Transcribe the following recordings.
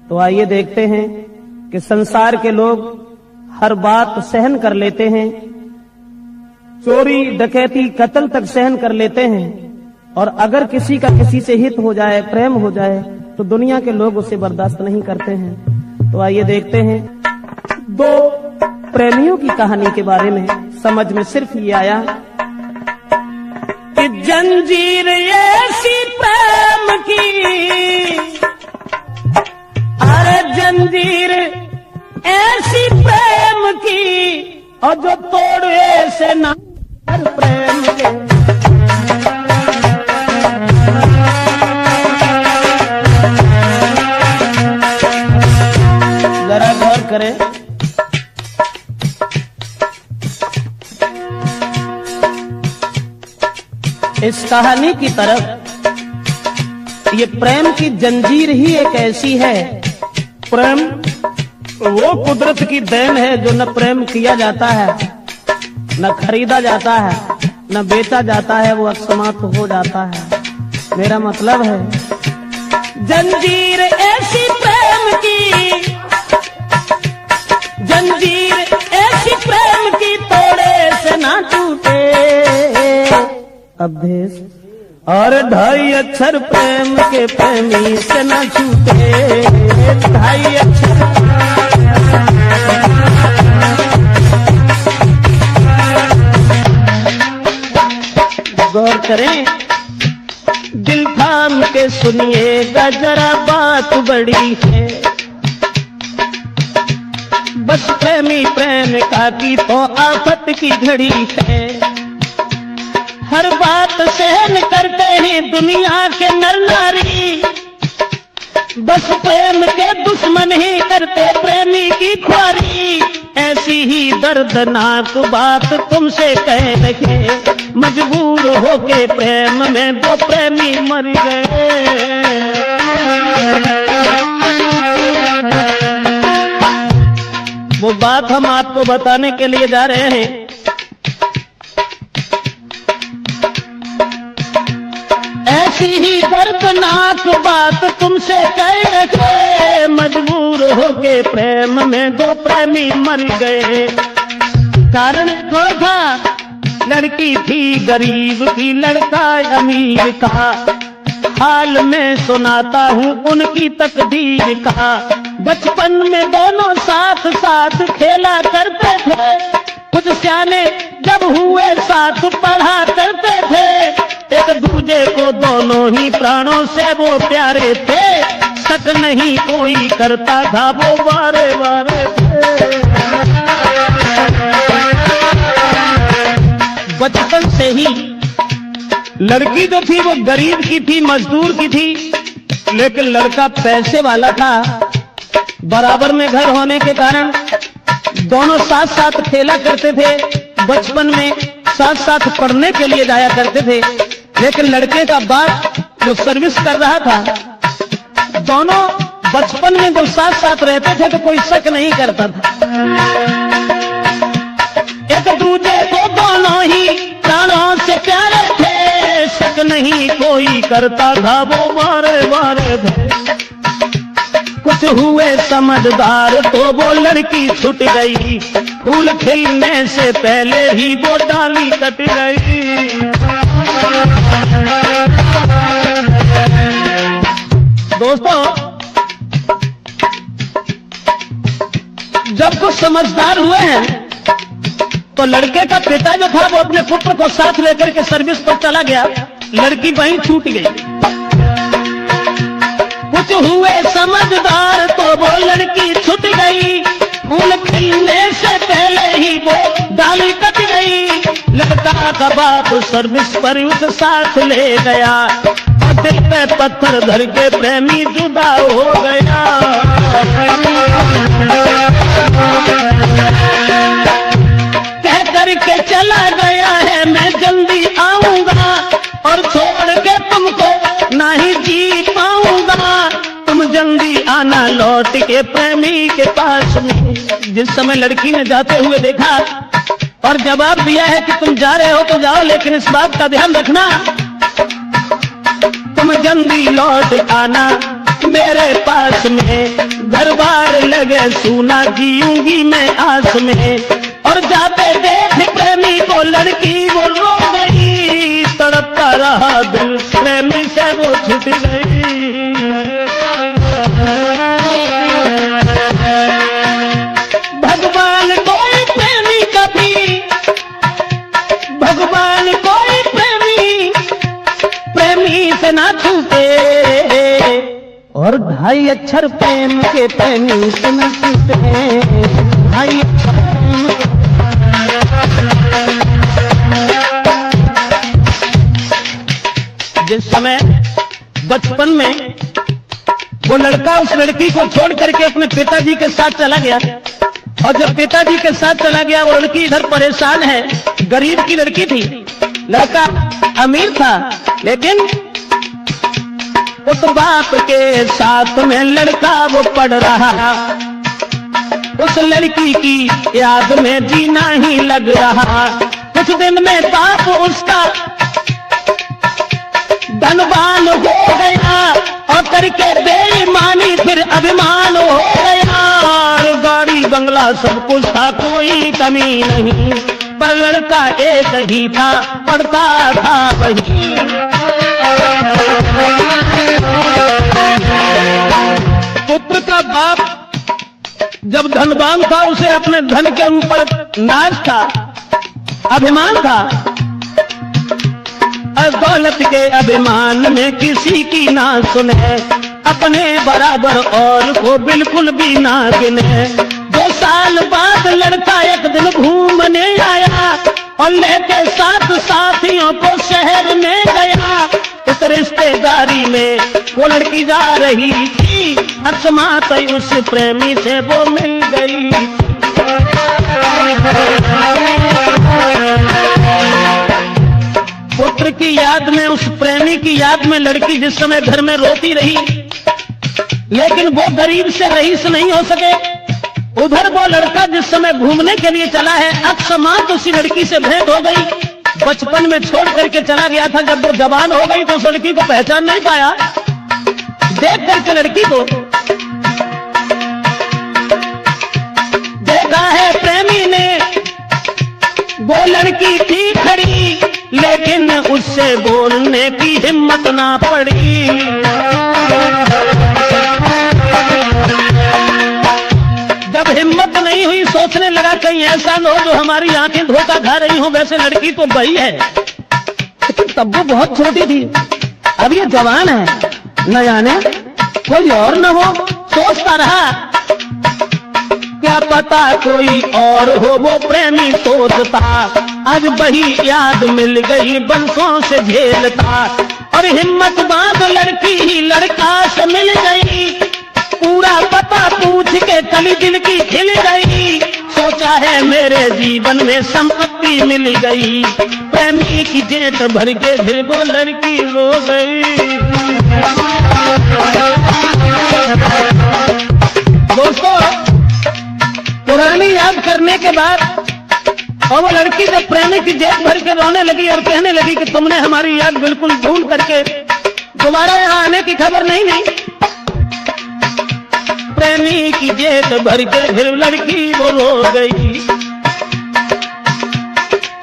तो आइए देखते हैं कि संसार के लोग हर बात सहन कर लेते हैं, चोरी डकैती कत्ल तक सहन कर लेते हैं, और अगर किसी का किसी से हित हो जाए, प्रेम हो जाए, तो दुनिया के लोग उसे बर्दाश्त नहीं करते हैं। तो आइए देखते हैं दो प्रेमियों की कहानी के बारे में। समझ में सिर्फ ये आया कि जंजीर ऐसी प्रेम की, अरे जंजीर ऐसी प्रेम की, और जो तोड़े से ना प्रेम के। जरा गौर करें, इस कहानी की तरफ ये प्रेम की जंजीर ही एक ऐसी है। प्रेम वो कुदरत की देन है जो न प्रेम किया जाता है, न खरीदा जाता है, न बेचा जाता है, वो समाप्त हो जाता है। मेरा मतलब है जंजीर ऐसी प्रेम की, जंजीर ऐसी प्रेम की, तोड़े से ना टूटे अभेस, और ढाई अक्षर प्रेम के प्रेमी से ना छूटे। ढाई अक्षर गौर करें, दिल थाम के सुनिएगा जरा, बात बड़ी है। बस प्रेमी प्रेम का की तो आफत की घड़ी है। हर बात सहन करते हैं दुनिया के नर नारी, बस प्रेम के दुश्मन ही करते प्रेमी की ख्वारी। ऐसी ही दर्दनाक बात तुमसे कह रहे, मजबूर होके प्रेम में दो प्रेमी मर गए। वो बात हम आपको बताने के लिए जा रहे हैं। ऐसी ही दर्दनाक बात तुमसे कह रहे, मजबूर होके प्रेम में दो प्रेमी मर गए। कारण तो था, लड़की थी गरीब की, लड़का अमीर का। हाल में सुनाता हूँ उनकी तकदीर का। बचपन में दोनों साथ साथ खेला करते थे, कुछ सियाने जब हुए साथ पढ़ा करते थे। एक दूजे को दोनों ही प्राणों से वो प्यारे थे, शक नहीं कोई करता था वो बारे बारे थे। बचपन से ही लड़की जो थी वो गरीब की थी, मजदूर की थी, लेकिन लड़का पैसे वाला था। बराबर में घर होने के कारण दोनों साथ साथ खेला करते थे। बचपन में साथ साथ पढ़ने के लिए जाया करते थे, लेकिन लड़के का बाप जो सर्विस कर रहा था, दोनों बचपन में जब साथ साथ रहते थे तो कोई शक नहीं करता था। एक दूसरे को दोनों ही प्राणों से प्यारे थे, शक नहीं कोई करता था वो मारे मारे थे। कुछ हुए समझदार तो वो लड़की छूट गई, फूल खिलने से पहले ही वो डाली कट गई। दोस्तों, जब कुछ समझदार हुए हैं तो लड़के का पिता जो था वो अपने पुत्र को साथ लेकर के सर्विस पर चला गया, लड़की वहीं छूट गई। कुछ हुए समझदार तो वो लड़की छूट गई, फूल खिलने से पहले ही वो डाली कट गई। लड़का का बाप सर्विस पर उस साथ ले गया, दिल पे पत्थर धर के प्रेमी जुदा हो गया। कह करके चला गया है मैं जल्दी आऊंगा, और छोड़ के तुमको नहीं जी पाऊंगा। तुम जल्दी आना लौट के प्रेमी के पास में। जिस समय लड़की ने जाते हुए देखा और जवाब दिया है कि तुम जा रहे हो तो जाओ, लेकिन इस बात का ध्यान रखना तुम जल्दी लौट आना मेरे पास में। लगे सूना जीऊंगी मैं आस में, और जाते देख प्रेमी को लड़की वो रो गई, तड़पता रहा दिल प्रेमी से वो छूट गई। भगवान कोई प्रेमी कभी, भगवान कोई प्रेमी प्रेमी से ना छूटे, और ढाई अक्षर प्रेम के प्रेमी से न छूटे, ढाई जिस समय बचपन में वो लड़का उस लड़की को छोड़ करके अपने पिताजी के साथ चला गया, और जब पिताजी के साथ चला गया वो लड़की इधर परेशान है, गरीब की लड़की थी, लड़का अमीर था, लेकिन उस बाप के साथ में लड़का वो पढ़ रहा, उस लड़की की याद में जीना ही लग रहा। कुछ दिन में बाप उसका धनवान हो गया, और करके बेईमानी फिर अभिमान हो गया, और गाड़ी बंगला सब कुछ था, कोई कमी नहीं, पर लड़का एक ही था, पढ़ता था वही। पुत्र का बाप जब धनवान था, उसे अपने धन के ऊपर नाज था, अभिमान था, दौलत के अभिमान में किसी की ना सुने, अपने बराबर और को बिल्कुल भी ना गिने। 2 साल बाद लड़का एक दिन घूमने आया, और लेके 7 साथियों को शहर में गया। इस रिश्तेदारी में वो लड़की जा रही थी, अकस्मात उस प्रेमी से वो मिल गई। पुत्र की याद में, उस प्रेमी की याद में लड़की जिस समय घर में रोती रही, लेकिन वो गरीब से रईस नहीं हो सके। उधर वो लड़का जिस समय घूमने के लिए चला है, अकस्मात उसी लड़की से भेंट हो गई। बचपन में छोड़ करके चला गया था, जब वो जवान हो गई तो उस लड़की को पहचान नहीं पाया। देख करके लड़की को देखा है प्रेमी ने, वो लड़की थी खड़ी, लेकिन उससे बोलने की हिम्मत ना पड़ी। जब हिम्मत नहीं हुई, सोचने लगा कहीं ऐसा न हो जो हमारी आंखें धोखा खा रही हो। वैसे लड़की तो वही है, लेकिन तब वो बहुत छोटी थी, अब ये जवान है, न जाने कोई और न हो। सोचता रहा, क्या पता कोई और हो, वो प्रेमी सोचता। आज वही याद मिल गई, बंसों से झेलता, और हिम्मत बांध लड़की ही लड़का से मिल गई। पूरा पता पूछ के कली दिल की खिल गई, सोचा है मेरे जीवन में संपत्ति मिल गई। प्रेमी की जेठ भर के फिर वो लड़की रो गई। दोस्तों, पुरानी याद करने के बाद और वो लड़की जब प्रेमी की जेब भर के रोने लगी और कहने लगी कि तुमने हमारी याद बिल्कुल भूल करके दोबारा यहाँ आने की खबर नहीं दी। प्रेमी की जेब भर के फिर लड़की वो रो गई।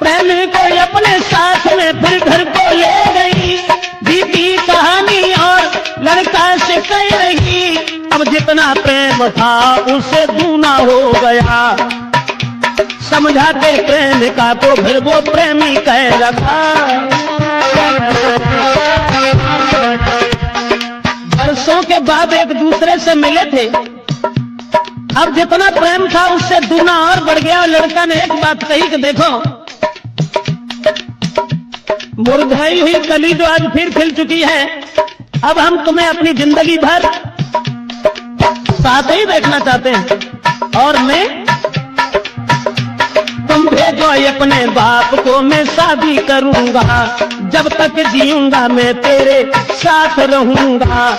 प्रेमी को अपने साथ में फिर घर को ले गई। बीती कहानी और लड़का से कह रही, अब जितना प्रेम था उससे दूना हो गया। समझा के प्रेमिका को फिर वो प्रेमी कह रखा। बरसों के बाद एक दूसरे से मिले थे, अब जितना प्रेम था उससे दूना और बढ़ गया। लड़का ने एक बात कही कि देखो, मुरझाई हुई कली जो आज फिर खिल चुकी है, अब हम तुम्हें अपनी जिंदगी भर साथ ही देखना चाहते हैं। और मैं तुम भेजो अपने बाप को, मैं शादी करूंगा। जब तक जीऊंगा मैं तेरे साथ रहूंगा।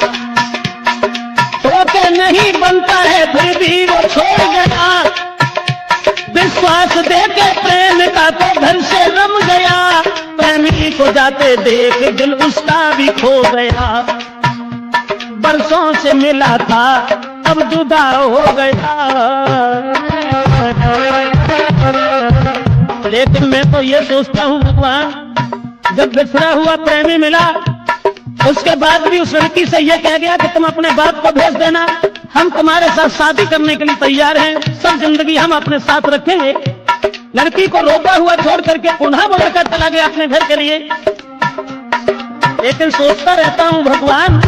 तो के नहीं बनता है फिर भी वो छोड़ गया। विश्वास देके प्रेम का तो घर से रम गया। प्रेमी को जाते देख दिल उसका भी खो गया। बरसों से मिला था अब जुदा हो गया। लेकिन मैं तो ये सोचता हूँ भगवान, जब बिछड़ा हुआ प्रेमी मिला उसके बाद भी उस लड़की से ये कह गया कि तुम अपने बाप को भेज देना, हम तुम्हारे साथ शादी करने के लिए तैयार हैं, सब जिंदगी हम अपने साथ रखेंगे। लड़की को रोता हुआ छोड़ करके पुनः वो लड़का चला गया अपने घर के लिए। लेकिन सोचता रहता हूं भगवान,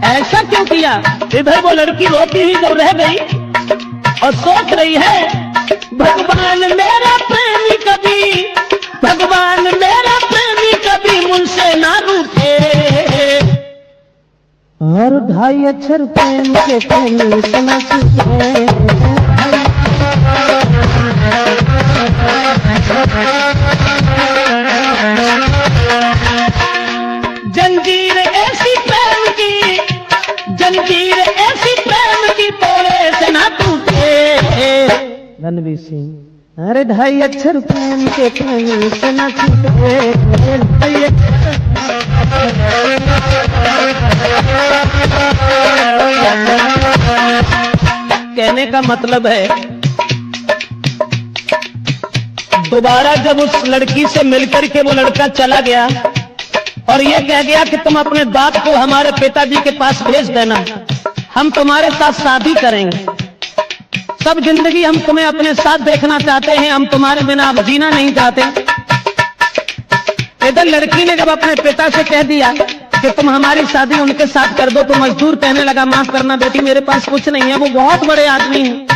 ऐसा क्यों किया? इधर वो लड़की रोती ही जब रह गई और सोच रही है, भगवान मेरा प्रेमी कभी, भगवान मेरा प्रेमी कभी मुझसे ना रूठे। और 2.5 अक्षर प्रेम के प्रेमी समझ जंजीर ऐसी प्रेम की, जंजीर ऐसी प्रेम की तोड़े से ना टूटे। रणवीर सिंह, अरे 2.5 अक्षर प्रेम के प्रेम से ना टूटे। कहने का मतलब है, दोबारा जब उस लड़की से मिलकर के वो लड़का चला गया और ये कह गया कि तुम अपने बाप को हमारे पिताजी के पास भेज देना, हम तुम्हारे साथ शादी करेंगे, सब जिंदगी हम तुम्हें अपने साथ देखना चाहते हैं, हम तुम्हारे बिना अब जीना नहीं चाहते। इधर लड़की ने जब अपने पिता से कह दिया कि तुम हमारी शादी उनके साथ कर दो, तो मजदूर कहने लगा, माफ करना बेटी, मेरे पास कुछ नहीं है, वो बहुत बड़े आदमी हैं,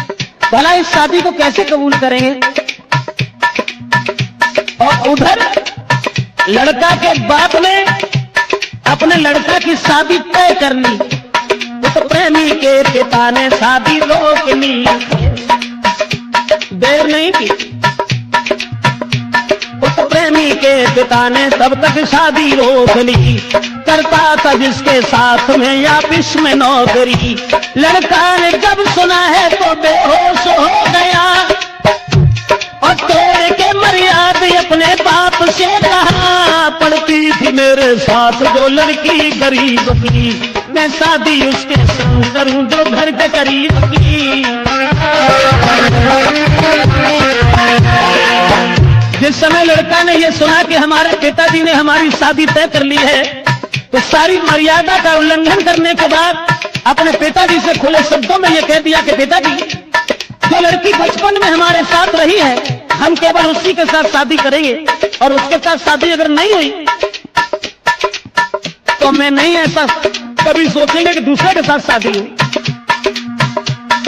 भला इस शादी को कैसे कबूल करेंगे। और उधर लड़का के बाप ने अपने लड़का की शादी तय कर ली, तो प्रेमी के पिता ने शादी रोक ली, देर नहीं की। उस प्रेमी के पिता ने तब तक शादी रोक ली, करता था जिसके साथ में या विश में नौकरी। लड़का ने जब सुना है तो बेहोश हो गया और तोड़ के मर्याद अपने बाप से कहा, पढ़ती थी मेरे साथ जो लड़की गरीब की, मैं शादी उसके संग करूं जो घर के करीब की। जिस समय लड़का ने यह सुना कि हमारे पिताजी ने हमारी शादी तय कर ली है, तो सारी मर्यादा का उल्लंघन करने के बाद अपने पिताजी से खुले शब्दों में यह कह दिया कि पिताजी, जो लड़की बचपन में हमारे साथ रही है, हम केवल उसी के साथ शादी करेंगे, और उसके साथ शादी अगर नहीं हुई तो मैं नहीं ऐसा कभी सोचेंगे कि दूसरे के साथ शादी हो।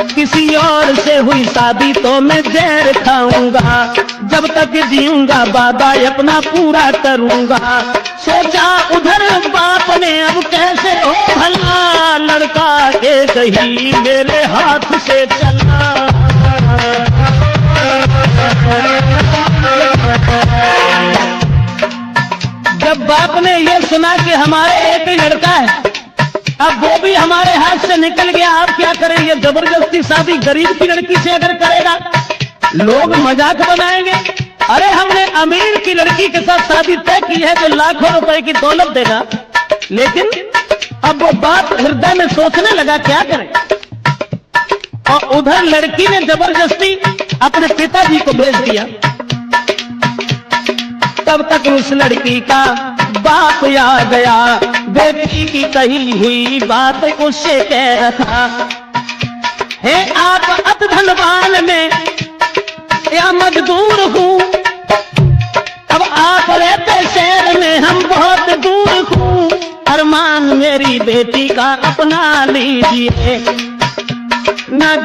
किसी और से हुई शादी तो मैं जहर खाऊंगा, जब तक जीऊंगा वादा अपना पूरा करूंगा। सोचा उधर बाप ने अब कैसे हो भला, लड़का एक ही मेरे हाथ से चला। जब बाप ने यह सुना कि हमारे एक ही लड़का है, अब वो भी हमारे हाथ से निकल गया, आप क्या करें? ये जबरदस्ती शादी गरीब की लड़की से अगर करेगा, लोग मजाक बनाएंगे। अरे हमने अमीर की लड़की के साथ शादी तय की है तो लाखों रुपए की दौलत देगा। लेकिन अब वो बाप हृदय में सोचने लगा क्या करें, और उधर लड़की ने जबरदस्ती अपने पिताजी को भेज दिया। तब तक उस लड़की का बाप आ गया, बेटी की कही हुई बात उससे कह रहा है, आप अब धनवान में या मजदूर हूँ, अब आप रहते शहर में, हम बहुत दूर हूँ, अरमान मेरी बेटी का अपना लीजिए ना।